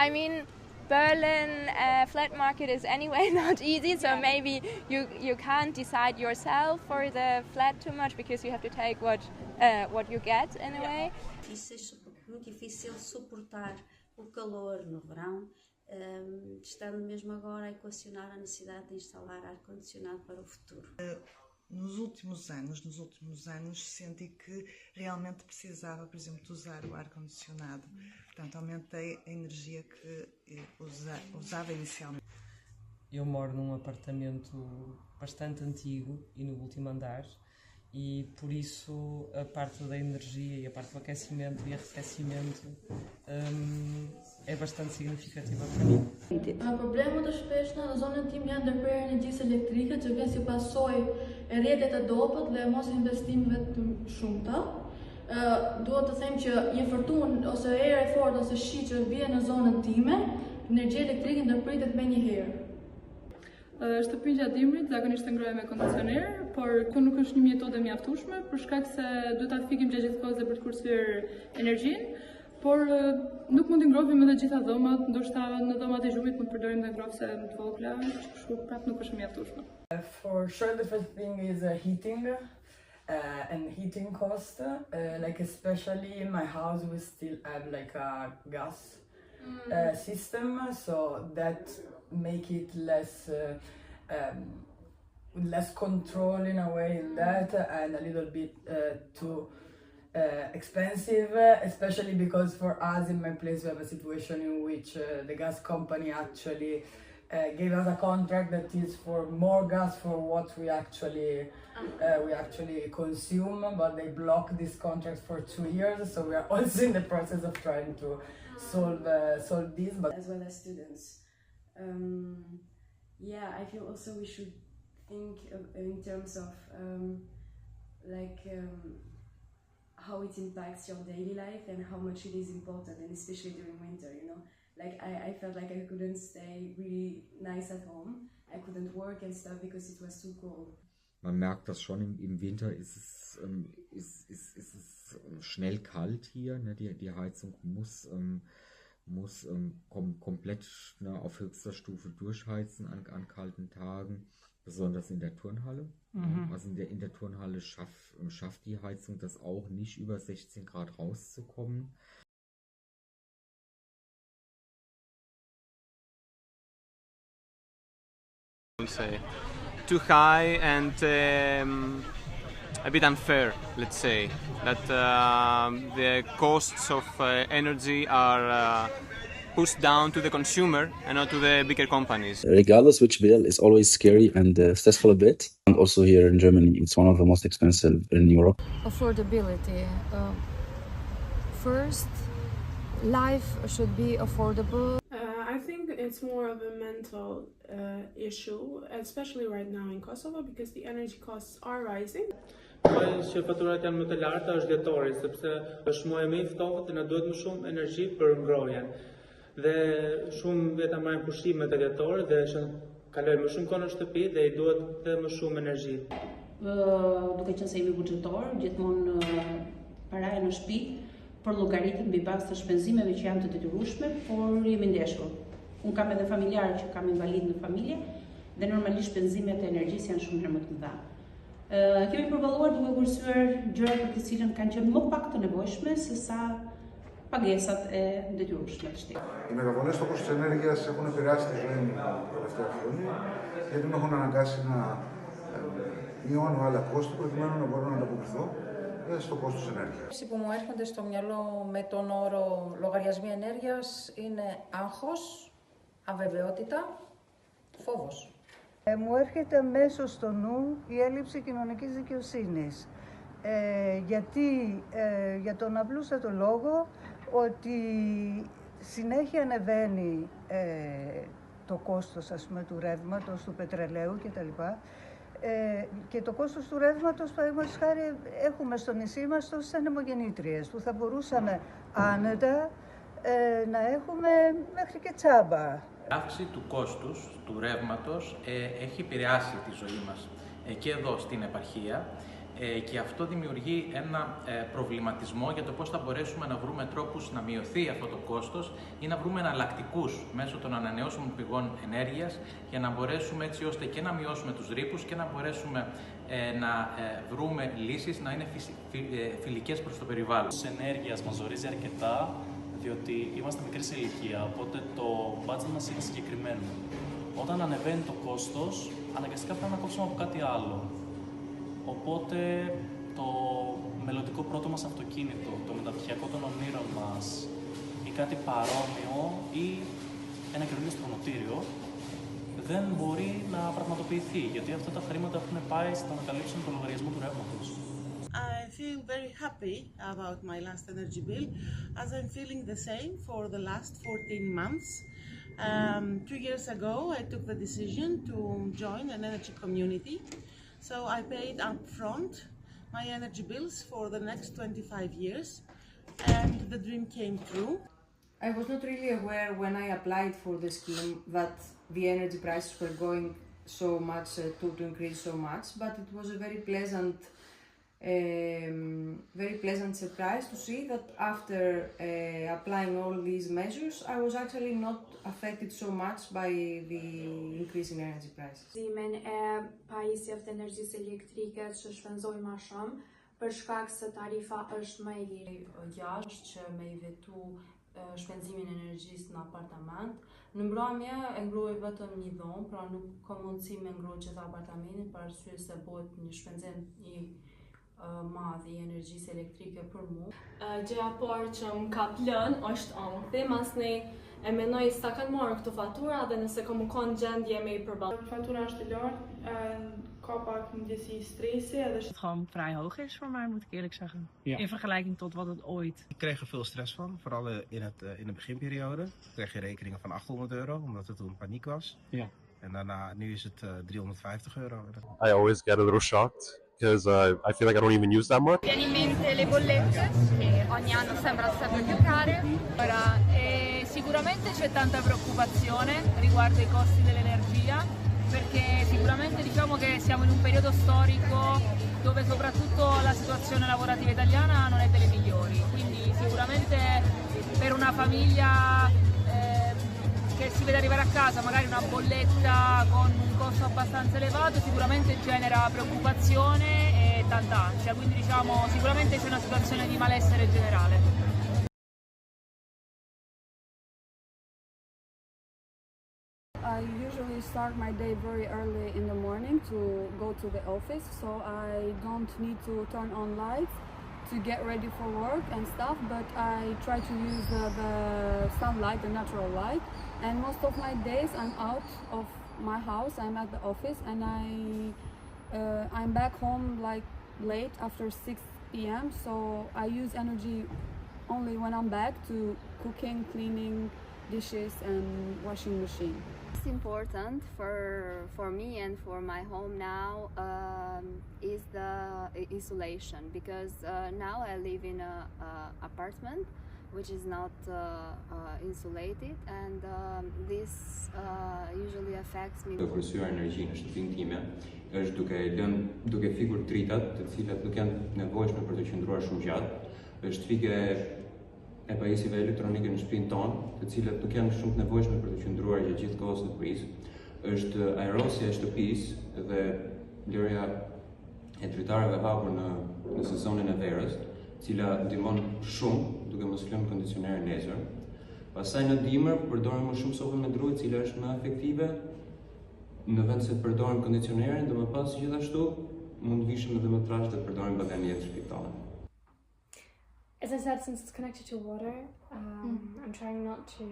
I mean, Berlin flat market is anyway not easy, so maybe you can't decide yourself for the flat too much because you have to take what you get in a way. Muito difícil suportar o calor no verão, estando mesmo agora a equacionar a necessidade de instalar ar-condicionado para o futuro. Nos últimos anos, senti que realmente precisava, por exemplo, de usar o ar-condicionado. Portanto, aumentei a energia que usava inicialmente. Eu moro num apartamento bastante antigo e no último andar, e por isso a parte da energia e a parte do aquecimento e arrefecimento é bastante significativa para mim. Problemet është shpeshta në zonën tim janë ndërprerje energjisë elektrike që vjen si pasojë e rrjetet e dobët dhe mos investimeve të shumta. Duhet të them që një fërtunë ose erë e fortë ose shi që vjen në zonën time, energjia elektrike ndërpritet menjëherë. Shtëpinë gjatë dimrit zakonisht ngrohem me kondicioner, por kjo nuk është një metodë e mjaftueshme për shkak se duhet ta fikim gjatë gjithë kohës për të kursyer energjinë, por nuk mund të ngrohim edhe gjitha dhomat, ndoshta në dhomat e gjumit mund të përdorim edhe ngrohse më të vogla, kështu prapë nuk është mjaftueshme. For sure the first thing is heating and heating cost, like especially in my house we still have like a gas system, so that make it less control in a way in that, and a little bit too expensive, especially because for us in my place we have a situation in which the gas company actually gave us a contract that is for more gas for what we actually consume, but they blocked this contract for 2 years, so we are also in the process of trying to solve this, but as well as students. Yeah, I feel also we should think in terms of how it impacts your daily life and how much it is important, and especially during winter, you know. Like I felt like I couldn't stay really nice at home. I couldn't work and stuff because it was too cold. Man merkt das schon, im Winter ist es schnell kalt hier, ne? Die Heizung muss komplett, ne, auf höchster Stufe durchheizen an kalten Tagen, besonders in der Turnhalle. Also in der Turnhalle schafft die Heizung das auch nicht, über 16 Grad rauszukommen. Say too high and a bit unfair, let's say, that the costs of energy are pushed down to the consumer and not to the bigger companies. Regardless which bill, is always scary and stressful a bit. And also here in Germany, it's one of the most expensive in Europe. Affordability. First, life should be affordable. I think it's more of a mental issue, especially right now in Kosovo, because the energy costs are rising. Që faturat janë më të larta është dhjetori, sepse është muaj më i ftohtë dhe na duhet më shumë energji për ngrohjen. Dhe shumë veta marrin pushimet e dhjetorit dhe kalojnë më shumë kohë në shtëpi dhe i duhet edhe më shumë energji. Duke qenë se jemi buxhetor, gjithmonë paraja në shtëpi për llogaritën mbi bazë të shpenzimeve që janë të detyrueshme, por jemi ndeshur. Unë kam edhe familjarë që kam invalid në familje dhe normalisht shpenzimet e energjisë janë shumë herë më të mëdha. Kemi përballuar duke kursyer gjëra për të cilën kanë qenë më pak të nevojshme se sa pagesat e detyrueshme të shtetit. Οι μεταβολές στο κόστος της ενέργειας έχουν επηρεάσει τη ζωή μου τα τελευταία χρόνια, γιατί με έχουν αναγκάσει να μειώνω άλλα κόστη προκειμένου να μπορώ να ανταποκριθώ στο κόστος της ενέργειας. Οι που μου έρχονται στο μυαλό με τον όρο λογαριασμοί ενέργειας είναι άγχος, αβεβαιότητα, φόβος. Μου έρχεται αμέσως στο νου η έλλειψη κοινωνικής δικαιοσύνης. Γιατί για τον απλούστατο λόγο ότι συνέχεια ανεβαίνει το κόστος, ας πούμε, του ρεύματος, του πετρελαίου κτλ. Και το κόστος του ρεύματος, παραδείγματος χάρη, έχουμε στο νησί μας τόσες ανεμογεννήτριες που θα μπορούσαμε άνετα να έχουμε μέχρι και τσάμπα. Η αύξηση του κόστους του ρεύματος έχει επηρεάσει τη ζωή μας και εδώ στην επαρχία Και αυτό δημιουργεί ένα προβληματισμό για το πώς θα μπορέσουμε να βρούμε τρόπους να μειωθεί αυτό το κόστος ή να βρούμε εναλλακτικούς μέσω των ανανεώσιμων πηγών ενέργειας για να μπορέσουμε έτσι ώστε και να μειώσουμε τους ρήπους και να μπορέσουμε να βρούμε λύσεις να είναι φιλικές προς το περιβάλλον. Η ενέργειας μας ζορίζει αρκετά, διότι είμαστε μικροί σε ηλικία, οπότε το budget μας είναι συγκεκριμένο. Όταν ανεβαίνει το κόστος, αναγκαστικά πρέπει να κόψουμε από κάτι άλλο. Οπότε το μελλοντικό πρώτο μας αυτοκίνητο, το μεταπτυχιακό των ονείρων μας ή κάτι παρόμοιο ή ένα καινούριο στρονοτήριο δεν μπορεί να πραγματοποιηθεί, γιατί αυτά τα χρήματα έχουν πάει στο να καλύψουν τον λογαριασμό του ρεύματος. I feel very happy about my last energy bill, as I'm feeling the same for the last 14 months. 2 years ago, I took the decision to join an energy community. So I paid upfront my energy bills for the next 25 years, and the dream came true. I was not really aware when I applied for the scheme that the energy prices were going so much, to increase so much, but it was a very pleasant surprise to see that after applying all these measures, I was actually not affected so much by the increase in energy prices. Zimin e pajisjeve të energjisë elektrike që shpenzoj më shumë për shkak se tarifa është më e lirë. Jashtë që me i vetu shpenzimin e energjisë në apartament, në mbrëmje e ngroj vetëm një dhomë, pra nuk kam mundësi me ngroj gjithë apartamentin për arsye se bëhet një shpenzim i madh i energjisë elektrike për mua. Gjëja e parë që më ka lënë është ankthi, masni e menoj sa kanë marrë këto fatura dhe nëse kam u kanë gjendje me i përballë. Fatura është e lartë en ka pak ndjesi stresi edhe het gewoon vrij hoog is voor mij, moet ik eerlijk zeggen. Ja. In vergelijking tot wat het ooit. Ik kreeg er veel stress van, vooral in de beginperiode. Ik kreeg je rekeningen van €800, omdat er toen paniek was. Ja. En daarna, nu is het €350. I always get a little shocked because I feel like I don't even use that much. Viene in mente le bollette che ogni anno sembrano sempre più care. Sicuramente c'è tanta preoccupazione riguardo ai costi dell'energia, perché sicuramente diciamo che siamo in un periodo storico dove soprattutto la situazione lavorativa italiana non è delle migliori, quindi sicuramente per una famiglia che si vede arrivare a casa magari una bolletta con un costo abbastanza elevato sicuramente genera preoccupazione e tanta ansia, quindi diciamo sicuramente c'è una situazione di malessere generale. I usually start my day very early in the morning to go to the office, so I don't need to turn on lights to get ready for work and stuff, but I try to use the sunlight, the natural light, and most of my days I'm out of my house, I'm at the office, and I'm back home like late after 6 p.m. so I use energy only when I'm back to cooking, cleaning dishes and washing machine. It's important for me and for my home now is the isolation, because now I live in an apartment which is not insulated, and this usually affects me. Ofruar energji në shtëpinë time është duke fikur dritat, të cilat nuk janë nevojshme për të qëndruar shumë gjatë. Është fike e pajisjeve elektronike në shtëpinë tonë, të cilat nuk janë shumë të nevojshme për të qëndruar gjatë gjithë kohës në prizë. Është aerosja e shtëpisë dhe lërja e dritareve hapur në sezonin e verës, cila ndihmon shumë duke mos lënë kondicionerin nesër. Pastaj në dimër përdorim më shumë sopën me dru, e cila është më efektive në vend se të përdorim kondicionerin, dhe më pas gjithashtu mund vishim edhe më trash dhe të përdorim baganijet shpirtare. As I said, since it's connected to water, I'm trying not to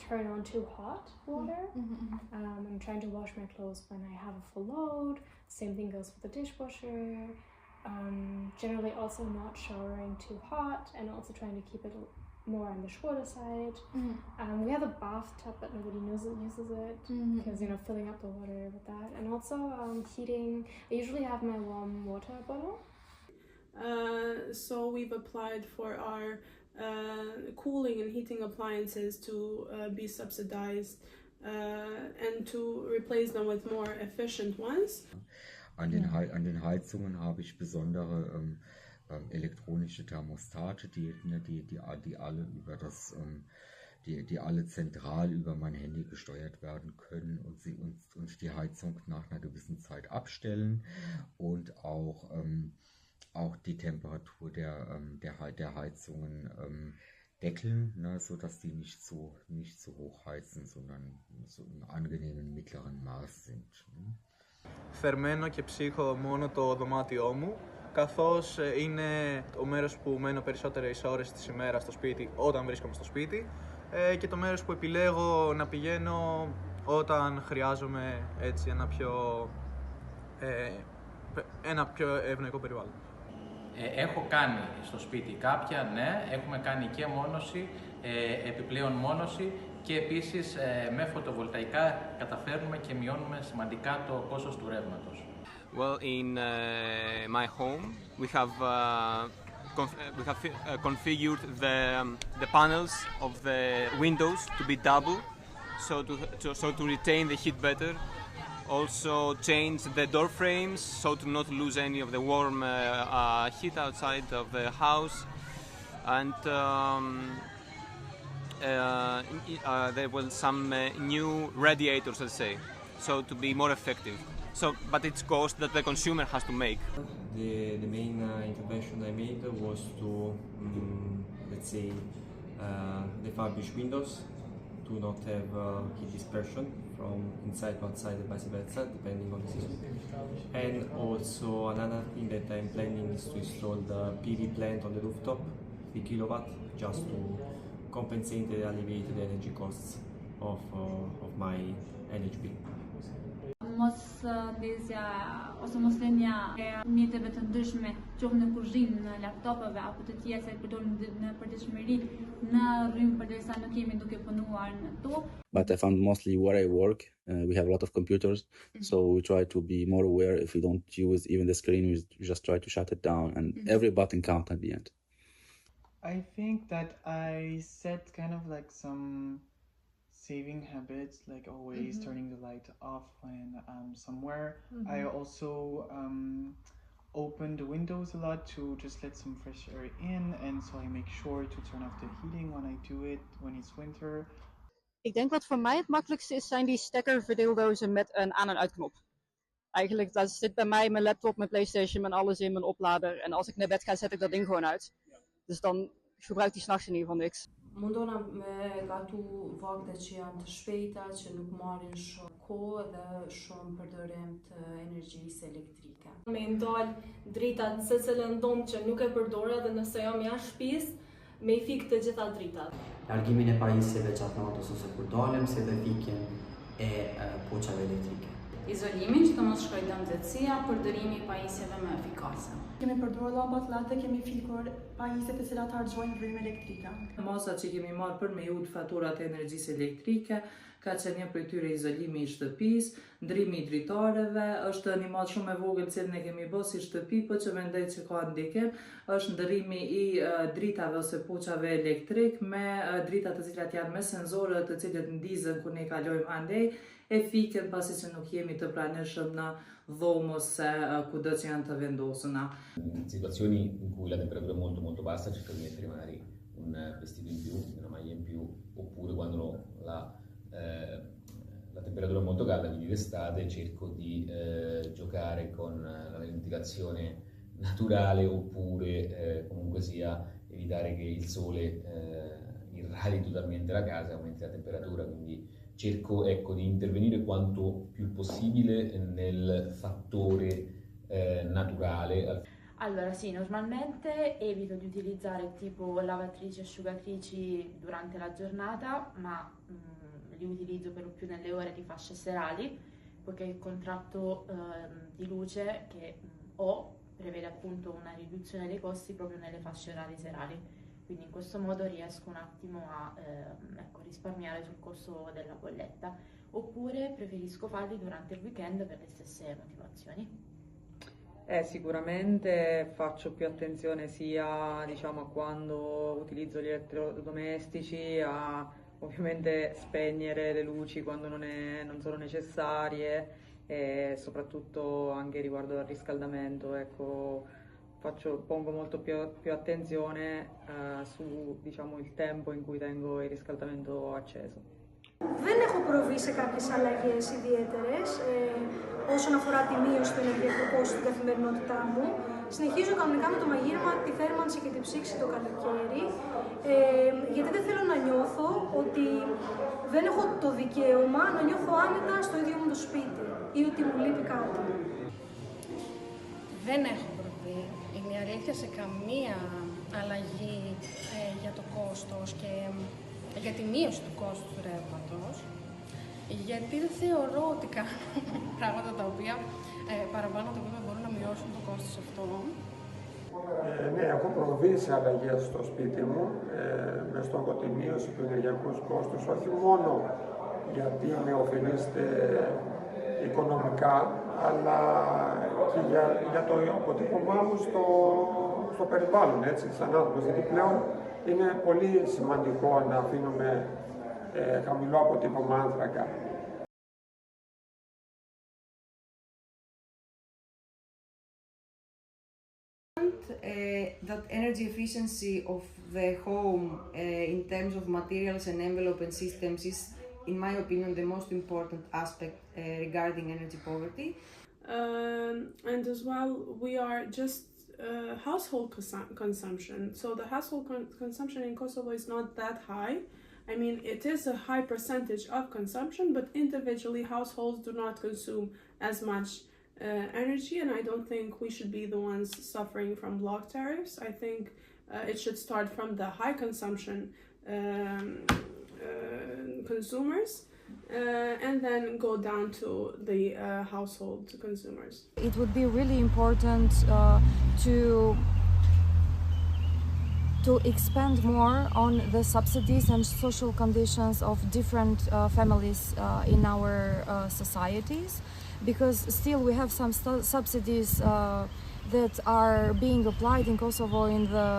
turn on too hot water. I'm trying to wash my clothes when I have a full load. Same thing goes for the dishwasher. Generally also not showering too hot, and also trying to keep it more on the shorter side. We have a bathtub, but nobody uses it because, you know, filling up the water with that. And also heating. I usually have my warm water bottle. So we've applied for our cooling and heating appliances to be subsidized and to replace them with more efficient ones. An den Heizungen habe ich besondere elektronische Thermostate, die alle über die alle zentral über mein Handy gesteuert werden können und die Heizung nach einer gewissen Zeit abstellen und auch die Temperatur der Heizungen deckeln, ne, sodass die nicht so hoch heizen, sondern so im angenehmen mittleren Maß sind. Ne? Θερμαίνω και ψύχω μόνο το δωμάτιό μου, καθώς είναι το μέρος που μένω περισσότερες ώρες της ημέρας στο σπίτι όταν βρίσκομαι στο σπίτι και το μέρος που επιλέγω να πηγαίνω όταν χρειάζομαι έτσι ένα πιο ευνοϊκό περιβάλλον. Έχω κάνει στο σπίτι κάποια, ναι, έχουμε κάνει και μόνωση, επιπλέον μόνωση και επίσης με φωτοβολταϊκά καταφέρνουμε και μειώνουμε σημαντικά το κόστος του ρεύματος. Well, in my home we have configured the panels of the windows to be double, so to retain the heat better. Also change the door frames so to not lose any of the warm heat outside of the house, and there were some new radiators, let's say, so to be more effective. So, but it's cost that the consumer has to make. The main intervention I made was to, let's say, refurbish windows to not have heat dispersion from inside to outside and vice versa, depending on the season. And also another thing that I'm planning is to install the PV plant on the rooftop, 3 kilowatt, just to compensate and alleviate the energy costs of my energy bill. Mos ndezja ose mos lënia e mjeteve të ndryshme, qoftë në kuzhinë, në laptopeve apo të tjera që përdorim në përditshmëri, në rrymë përderisa nuk jemi duke punuar në to. But I found mostly where I work, we have a lot of computers, so we try to be more aware. If we don't use even the screen, we just try to shut it down, and every button counts at the end. I think that I set kind of like some saving habits, like always turning the light off when I'm somewhere. I also open the windows a lot to just let some fresh air in, and so I make sure to turn off the heating when I do it when it's winter. Ik denk wat voor mij het makkelijkste is, zijn die stekkerverdeeldozen met een aan- en uitknop. Eigenlijk, daar zit bij mij mijn laptop, mijn PlayStation, mijn alles in, mijn oplader. En als ik naar bed ga, zet ik dat ding gewoon uit. Dus dan gebruikt die s'nachts in ieder geval niks. Mundona me gatu vakte që janë të shpejta, që nuk marrin shumë kohë dhe shumë përdorim të energjisë elektrike. Me ndal dritat se cilën dom që nuk e përdore dhe nëse jam jashtë shtëpisë, me I fik të gjitha dritat. Largimin e pajisjeve gjatë natës ose kur dalem, si dhe fikjen e poçave elektrike. Izolimin që të mos shkojë dëm nxehtësia, përdorimi I pajisjeve më efikase. Kemi përdorur llampat latte, kemi fikur pajisjet e cilat harxojnë rrymë elektrike. Masat që kemi marrë për me ulë faturat e energjisë elektrike, ka qenë një prej tyre izolimi I shtëpisë, ndrimi I dritareve, është një matë shumë e vogël cilën e kemi bërë si shtëpi, po që mendoj që ka ndikim, është ndërrimi I dritave ose poçave elektrik me drita të cilat janë me senzore të cilët ndizën kur ne kalojmë andej, e fiken pasi që nuk jemi të pranishëm në dhomë ose kudo që janë të vendosuna. In situazioni in cui la temperatura è molto molto bassa cerco di mettere magari un vestito in più, una maglia in più, oppure quando la temperatura è molto calda, quindi d'estate, cerco di giocare con la ventilazione naturale oppure comunque sia evitare che il sole irradi totalmente la casa e aumenti la temperatura, quindi cerco di intervenire quanto più possibile nel fattore naturale. Allora sì, normalmente evito di utilizzare tipo lavatrici e asciugatrici durante la giornata, ma li utilizzo per lo più nelle ore di fasce serali, poiché il contratto di luce che ho prevede appunto una riduzione dei costi proprio nelle fasce orari serali. Quindi in questo modo riesco un attimo a risparmiare sul costo della bolletta, oppure preferisco farli durante il weekend per le stesse motivazioni. Sicuramente faccio più attenzione sia a quando utilizzo gli elettrodomestici, a ovviamente spegnere le luci quando non sono necessarie e soprattutto anche riguardo al riscaldamento, ecco, pongo molto più attenzione su, diciamo, il tempo in cui tengo il riscaldamento acceso. Δεν έχω προβεί σε κάποιες αλλαγές ιδιαίτερες όσον αφορά τη μείωση του ενεργειακού κόστου στην καθημερινότητά μου. Συνεχίζω κανονικά με το μαγείρεμα, τη θέρμανση και τη ψήξη το καλοκαίρι, γιατί δεν θέλω να νιώθω ότι δεν έχω το δικαίωμα να νιώθω άνετα στο ίδιο μου το σπίτι ή ότι μου λείπει κάτι. Δεν έχω προβεί, είναι η αλήθεια, σε καμία αλλαγή για το κόστος και για τη μείωση του κόστου του ρεύματος, γιατί δεν θεωρώ ότι κάνω πράγματα τα οποία παραπάνω τα οποία μπορούν να μειώσουν το κόστος αυτό. Ναι, έχω προβεί σε αλλαγές στο σπίτι μου με στόχο τη μείωση του ενεργειακού κόστους, όχι μόνο γιατί με ωφελείστε οικονομικά, αλλά και για το αποτύπωμά μου στο περιβάλλον, έτσι, σαν άνθρωπος, γιατί πλέον είναι πολύ σημαντικό να αφήνουμε χαμηλό αποτύπωμα άνθρακα. That energy efficiency of the home in terms of materials and envelope and systems is, in my opinion, the most important aspect regarding energy poverty. And as well, we are just household consumption. So the household consumption in Kosovo is not that high. I mean, it is a high percentage of consumption, but individually households do not consume as much energy, and I don't think we should be the ones suffering from block tariffs. I think it should start from the high consumption consumers and then go down to the household consumers. It would be really important to expand more on the subsidies and social conditions of different families in our societies, because still we have some subsidies that are being applied in Kosovo in the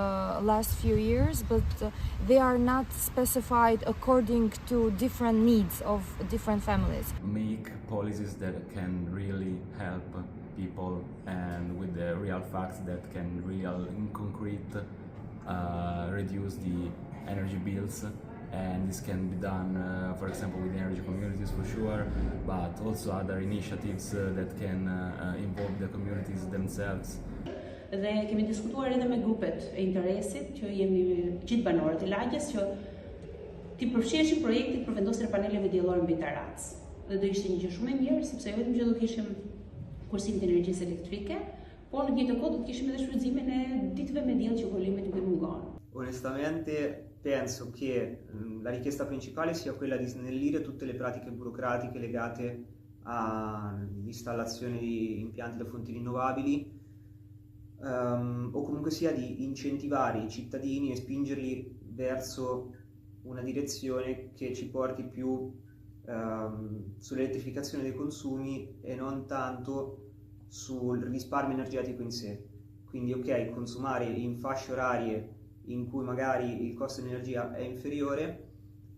last few years, but they are not specified according to different needs of different families. Make policies that can really help people and with the real facts that can in concrete reduce the energy bills, and this can be done for example with energy communities for sure, but also other initiatives that can involve the communities themselves. Dhe kemi diskutuar edhe me grupet e interesit që jemi gjithë banorët e lagjes që ti përfshiheshim projektit për vendosjen e paneleve diellore mbi Tarancë. Dhe do ishte një gjë shumë e mirë sepse jo vetëm që do kishim kursimin e energjisë elektrike, por në të njëjtën kohë do të kishim edhe shfrytëzimin e ditëve me diell që volumi nuk i mungon. Onestamente penso che la richiesta principale sia quella di snellire tutte le pratiche burocratiche legate all'installazione di impianti da fonti rinnovabili, o comunque sia di incentivare i cittadini e spingerli verso una direzione che ci porti più sull'elettrificazione dei consumi e non tanto sul risparmio energetico in sé. Quindi ok, consumare in fasce orarie in cui magari il costo di energia è inferiore,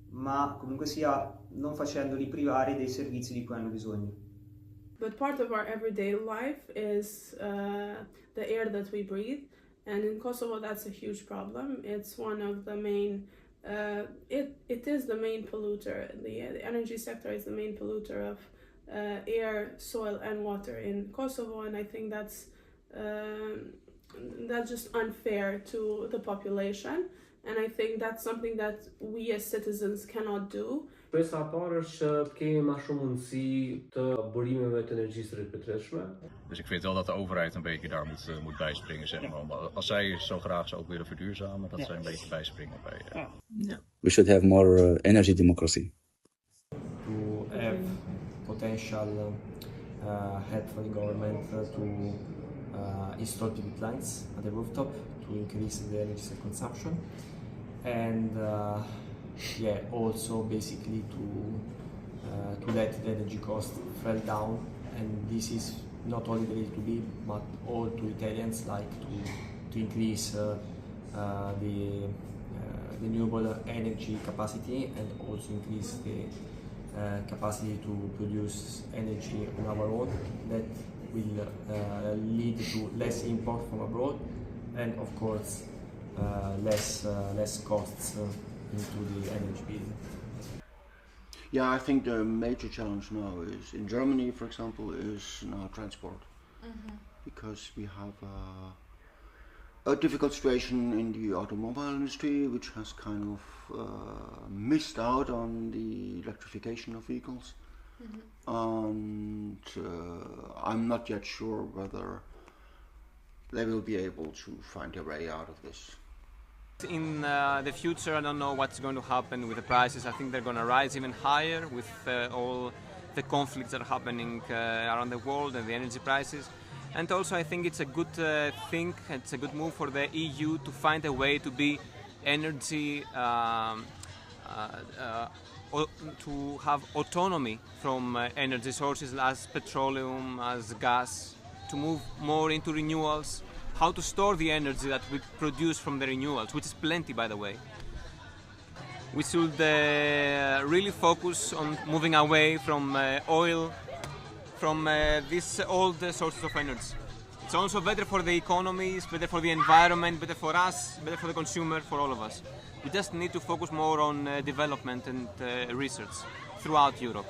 ma comunque sia non facendoli privare dei servizi di cui hanno bisogno. But part of our everyday life is the air that we breathe, and in Kosovo that's a huge problem. It's one of the main, it is the main polluter. The energy sector is the main polluter of air, soil and water in Kosovo, and I think that's just unfair to the population, and I think that's something that we as citizens cannot do. Pesa e parë është të kemi më shumë mundësi të burimeve të energjisë ripetërshme. Dus ik vind wel dat de overheid een beetje daar moet bijspringen, zeg maar. Als zij zo graag zou ook willen verduurzamen, dat zij een beetje bijspringen bij. We should have more energy democracy. To have potential help for the government to install PV plants at the rooftop to increase the energy consumption, and also basically to let the energy cost fall down, and this is not only the to be but all to Italians, like to increase the renewable energy capacity and also increase the capacity to produce energy on our own. That will lead to less import from abroad, and of course less costs into the energy bill. Yeah, I think the major challenge now is in Germany, for example, is now transport, because we have a difficult situation in the automobile industry, which has kind of missed out on the electrification of vehicles, and I'm not yet sure whether they will be able to find a way out of this. In the future, I don't know what's going to happen with the prices. I think they're going to rise even higher with all the conflicts that are happening around the world and the energy prices. And also I think it's a good thing, it's a good move for the EU to find a way to be energy, to have autonomy from energy sources as petroleum, as gas, to move more into renewals. How to store the energy that we produce from the renewals, which is plenty, by the way. We should really focus on moving away from oil, from these old sources of energy. It's also better for the economy, it's better for the environment, better for us, better for the consumer, for all of us. We just need to focus more on development and research throughout Europe.